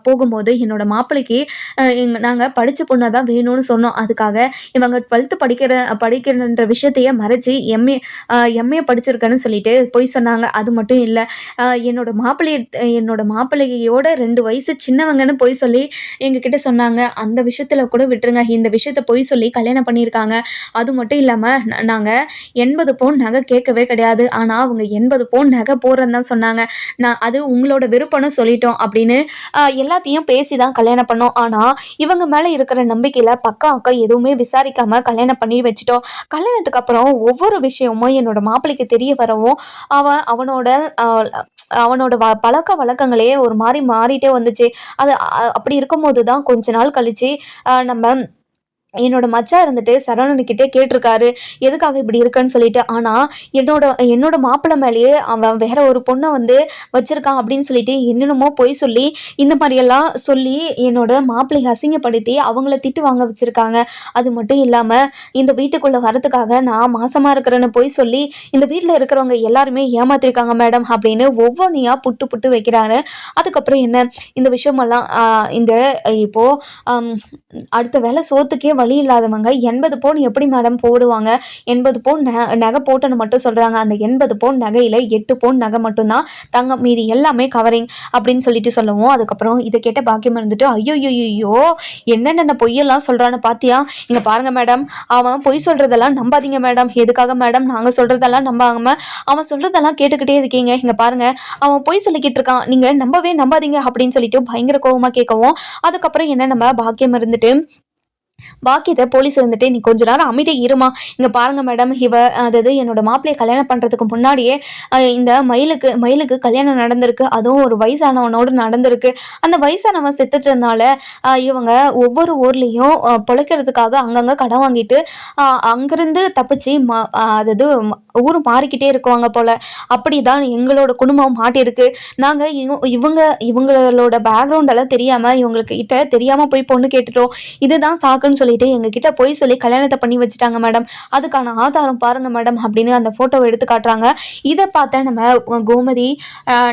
A: போகும்போது என்னோட மாப்பிள்ளைக்கு நாங்க படிச்ச பொண்ணை தான் வேணும்னு சொன்னோம். அதுக்காக இவங்க 12th படிக்கிறன்ற விஷயத்தையே மறைச்சி எம்ஏ படிச்சிருக்கேன்னு சொல்லிட்டு பொய் சொன்னாங்க. அது மட்டும் இல்லை, என்னோட மாப்பிள்ளையோட 2 வயசு சின்னவங்கன்னு பொய் சொல்லி எங்ககிட்ட சொன்னாங்க. அந்த விஷயத்துல கூட விட்டுருங்க, இந்த விஷயத்த பொய் சொல்லி கல்யாணம் பண்ணியிருக்காங்க. அது மட்டும் இல்லாமல் நாங்கள் 80 பவுன் நகை கேட்கவே கிடையாது. ஆனால் அவங்க 80 பவுன் நகை போடுறேன்னு தான் சொன்னாங்க. நான் அது உங்களோட விருப்பம்னு சொல்லிட்டோம் அப்படின்னு எல்லாத்தையும் பேசி தான் கல்யாணம் பண்ணோம். ஆனால் இவங்க மேலே இருக்கிற நம்பிக்கையில் பக்கம் எதுவுமே விசாரிக்காம கல்யாணம் பண்ணி வச்சுட்டோம். கல்யாணத்துக்கு அப்புறம் ஒவ்வொரு விஷயமும் என்னோட மாப்பிள்ளைக்கு தெரிய வரவும் அவனோட பழக்க வழக்கங்களே ஒரு மாதிரி மாறிட்டே வந்துச்சு. அது அப்படி இருக்கும்போது தான் கொஞ்ச நாள் கழிச்சு நம்ம என்னோட மச்சான் இருந்துட்டு சரவணன்கிட்டே கேட்டிருக்காரு, எதுக்காக இப்படி இருக்குன்னு சொல்லிட்டு. ஆனால் என்னோட மாப்பிள்ளை மேலேயே அவன் வேற ஒரு பொண்ணை வச்சிருக்கான் அப்படின்னு சொல்லிட்டு என்னென்னமோ பொய் சொல்லி இந்த மாதிரியெல்லாம் சொல்லி என்னோட மாப்பிள்ளையை அசிங்கப்படுத்தி அவங்கள திட்டு வாங்க வச்சிருக்காங்க. அது மட்டும் இல்லாமல் இந்த வீட்டுக்குள்ளே வரதுக்காக நான் மாசமாக இருக்கிறேன்னு பொய் சொல்லி இந்த வீட்டில் இருக்கிறவங்க எல்லாருமே ஏமாத்திருக்காங்க மேடம் அப்படின்னு ஒவ்வொன்றையாக புட்டு வைக்கிறாரு. அதுக்கப்புறம் என்ன, இந்த விஷயமெல்லாம் இப்போது அடுத்த வேலை சோத்துக்கே வழி இல்லாதவங்க 80 பவுன் எப்படி மேடம் போடுவாங்க? 80 பவுன் நகை போட்டுன்னு மட்டும் சொல்கிறாங்க. அந்த 80 பவுன் நகையில் 8 பவுன் நகை மட்டும்தான் தங்கம், மீதி எல்லாமே கவரிங் அப்படின்னு சொல்லிட்டு சொல்லவும், அதுக்கப்புறம் இதை கேட்ட பாக்கியம் இருந்துட்டு, ஐயோ என்னென்ன பொய்யெல்லாம் சொல்கிறான்னு பார்த்தியா? இங்கே பாருங்கள் மேடம், அவன் பொய் சொல்கிறதெல்லாம் நம்பாதீங்க மேடம். எதுக்காக மேடம் நாங்கள் சொல்கிறதெல்லாம் நம்பாம அவன் சொல்கிறதெல்லாம் கேட்டுக்கிட்டே இருக்கீங்க? இங்கே பாருங்கள், அவன் பொய் சொல்லிக்கிட்டு இருக்கான், நீங்கள் நம்பாதீங்க அப்படின்னு சொல்லிட்டு பயங்கர கோவமாக கேட்கவும், அதுக்கப்புறம் என்ன, நம்ம பாக்கியம் இருந்துட்டு பாக்கியத்தை போலீஸ் வந்துட்டு, நீ கொஞ்ச நேரம் அமைதி இருமா, இங்கே பாருங்கள் மேடம், அதாவது என்னோட மாப்பிள்ளையை கல்யாணம் பண்ணுறதுக்கு முன்னாடியே இந்த மயிலுக்கு கல்யாணம் நடந்திருக்கு. அதுவும் ஒரு வயசானவனோடு நடந்திருக்கு. அந்த வயசானவன் செத்துட்டதுனால இவங்க ஒவ்வொரு ஊர்லேயும் பிழைக்கிறதுக்காக அங்கங்கே கடன் வாங்கிட்டு அங்கேருந்து தப்பிச்சு அதாவது ஊர் மாறிக்கிட்டே இருக்குவாங்க போல். அப்படி தான் எங்களோட குடும்பம் மாட்டியிருக்கு. நாங்கள் இவங்களோட பேக்ரவுண்டெல்லாம் தெரியாமல் இவங்களுக்கு தெரியாமல் போய் பொண்ணு கேட்டுட்டோம். இதுதான் சாக்குன்னு சொல்லிட்டு எங்ககிட்ட போய் சொல்லி கல்யாணத்தை பண்ணி வச்சுட்டாங்க மேடம். அதுக்கான ஆதாரம் பாருங்க மேடம் அப்படின்னு அந்த போட்டோவை எடுத்து காட்டுறாங்க. இதை பார்த்த நம்ம கோமதி,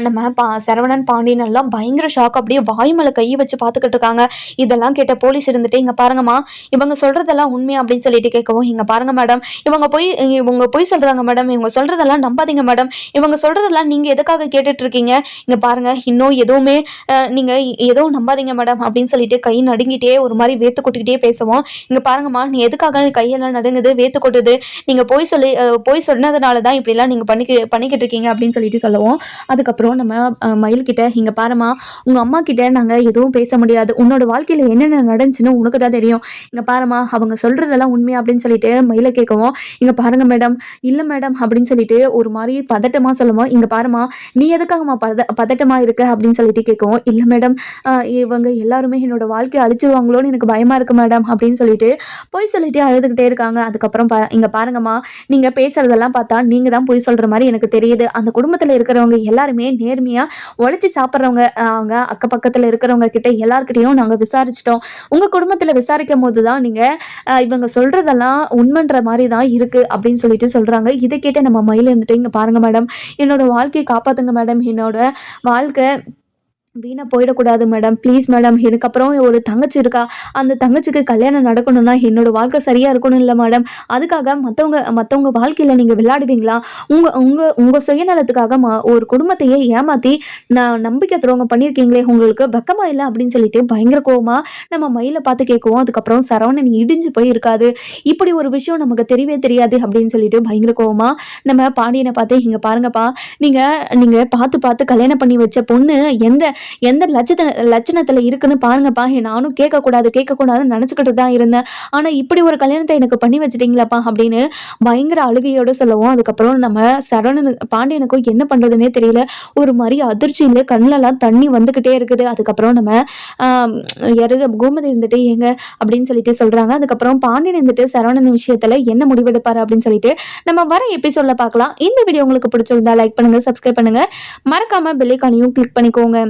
A: நம்ம சரவணன், பாண்டியன் எல்லாம் பயங்கர ஷாக். அப்படியே வாய்மலை கையை வச்சு பார்த்துக்கிட்டு இருக்காங்க. இதெல்லாம் கேட்ட போலீஸ் இருந்துட்டு, இங்க பாருங்கம்மா, இவங்க சொல்றதெல்லாம் உண்மையா அப்படின்னு சொல்லிட்டு கேட்கவும், இங்க பாருங்க மேடம், இவங்க போய் சொல்றாங்க மேடம், இவங்க சொல்றதெல்லாம் நம்பாதீங்க மேடம், இவங்க சொல்றதெல்லாம் நீங்க எதுக்காக கேட்டுட்டு இருக்கீங்க? இங்க பாருங்க, இன்னும் எதுவுமே நீங்க எதுவும் நம்பாதீங்க மேடம் அப்படின்னு சொல்லிட்டு கை நடுங்கிட்டே ஒரு மாதிரி வேத்து கொட்டிக்கிட்டே பேசுவோம். இங்க பாருங்கம்மா, நீ எதுக்காக கையெல்லாம் நடுங்குது, வேத்து கொட்டுது, நீங்க போய் சொன்னதுனால தான் இப்படிலாம் நீங்க பண்ணிக்கிட்டு இருக்கீங்க அப்படின்னு சொல்லிட்டு சொல்லுவோம். அதுக்கப்புறம் நம்ம மயில் கிட்ட, இங்க பாருமா, உங்க அம்மா கிட்ட நாங்க எதுவும் பேச முடியாது, உன்னோட வாழ்க்கையில என்னென்ன நடந்துச்சுன்னு உனக்கு தான் தெரியும். இங்க பாருமா, அவங்க சொல்றதெல்லாம் உண்மையா அப்படின்னு சொல்லிட்டு மயில கேட்கவும், இங்க பாருங்க மேடம், இல்ல மேடம் அப்படின்னு சொல்லிட்டு ஒரு மாதிரி பதட்டமா சொல்லுவோம். இங்க பாருமா, நீ எதுக்காகமா பதட்டமா இருக்க அப்படின்னு சொல்லிட்டு கேட்கவும், இல்ல மேடம், இவங்க எல்லாருமே என்னோட வாழ்க்கையை அழிச்சிருவாங்களோன்னு எனக்கு பயமா இருக்கு மேடம் அப்படின்னு சொல்லிட்டு பொய் சொல்லிட்டு அழுதுகிட்டே இருக்காங்க. அதுக்கப்புறம் இங்க பாருங்கம்மா, நீங்க பேசுறதெல்லாம் பார்த்தா நீங்க தான் பொய் சொல்ற மாதிரி எனக்கு தெரியுது. அந்த குடும்பத்துல இருக்கிறவங்க எல்லாருமே நேர்மையா உழைச்சி சாப்பிட்றவங்க. அவங்க அக்கப்பக்கத்துல இருக்கிறவங்க கிட்ட எல்லார்கிட்டயும் நாங்க விசாரிச்சிட்டோம். உங்க குடும்பத்துல விசாரிக்கும் போது தான் நீங்க இவங்க சொல்றதெல்லாம் உண்மைன்ற மாதிரி தான் இருக்கு அப்படின்னு சொல்லிட்டு சொல்றாங்க. இதை கேட்டு நம்ம மயில் இருந்துட்டு, இங்க பாருங்க மேடம், என்னோட வாழ்க்கையை காப்பாத்துங்க மேடம், என்னோட வாழ்க்கை வீணா போயிடக்கூடாது மேடம், ப்ளீஸ் மேடம். எனக்கு அப்புறம் ஒரு தங்கச்சி இருக்கா, அந்த தங்கச்சிக்கு கல்யாணம் நடக்கணும்னா என்னோட வாழ்க்கை சரியா இருக்கணும் இல்லை மேடம். அதுக்காக மற்றவங்க வாழ்க்கையில நீங்க விளையாடுவீங்களா? உங்க உங்க உங்க சுயநலத்துக்காக ஒரு குடும்பத்தையே ஏமாத்தி நான் நம்பிக்கை துரோகம் பண்ணியிருக்கீங்களே, உங்களுக்கு வெக்கமா இல்லை அப்படின்னு சொல்லிட்டு பயங்கர கோவமா நம்ம மயிலை பார்த்து கேட்குவோம். அதுக்கப்புறம் சரவணன் இடிஞ்சு போய் இருக்காது, இப்படி ஒரு விஷயம் நமக்கு தெரியவே தெரியாது அப்படின்னு சொல்லிட்டு பயங்கர கோவமா நம்ம பாண்டியனை பார்த்து, இங்க பாருங்கப்பா, நீங்க நீங்க பார்த்து பார்த்து கல்யாணம் பண்ணி வச்ச பொண்ணு எந்த எந்த லட்சணத்துல இருக்குன்னு பாருங்கப்பா. நானும் கேட்கக்கூடாதுன்னு நினைச்சுக்கிட்டு தான் இருந்தேன். ஆனா இப்படி ஒரு கல்யாணத்தை எனக்கு பண்ணி வச்சுட்டீங்களாப்பா அப்படின்னு பயங்கர அழுகையோட சொல்லவும், அதுக்கப்புறம் நம்ம பாண்டியனுக்கும் என்ன பண்றதுன்னே தெரியல. ஒரு மாதிரி அதிர்ச்சியில கண்ணுலலாம் தண்ணி வந்துகிட்டே இருக்குது. அதுக்கப்புறம் நம்ம கோமதி இருந்துட்டு ஏங்க அப்படின்னு சொல்லிட்டு சொல்றாங்க. அதுக்கப்புறம் பாண்டியன் இருந்துட்டு சரவணன் விஷயத்துல என்ன முடிவெடுப்பாரு அப்படின்னு சொல்லிட்டு நம்ம வர எபிசோட்ல பார்க்கலாம். இந்த வீடியோ உங்களுக்கு பிடிச்சிருந்தா லைக் பண்ணுங்க, சப்ஸ்கிரைப் பண்ணுங்க, மறக்காம பெல் ஐகானையும் கிளிக் பண்ணிக்கோங்க.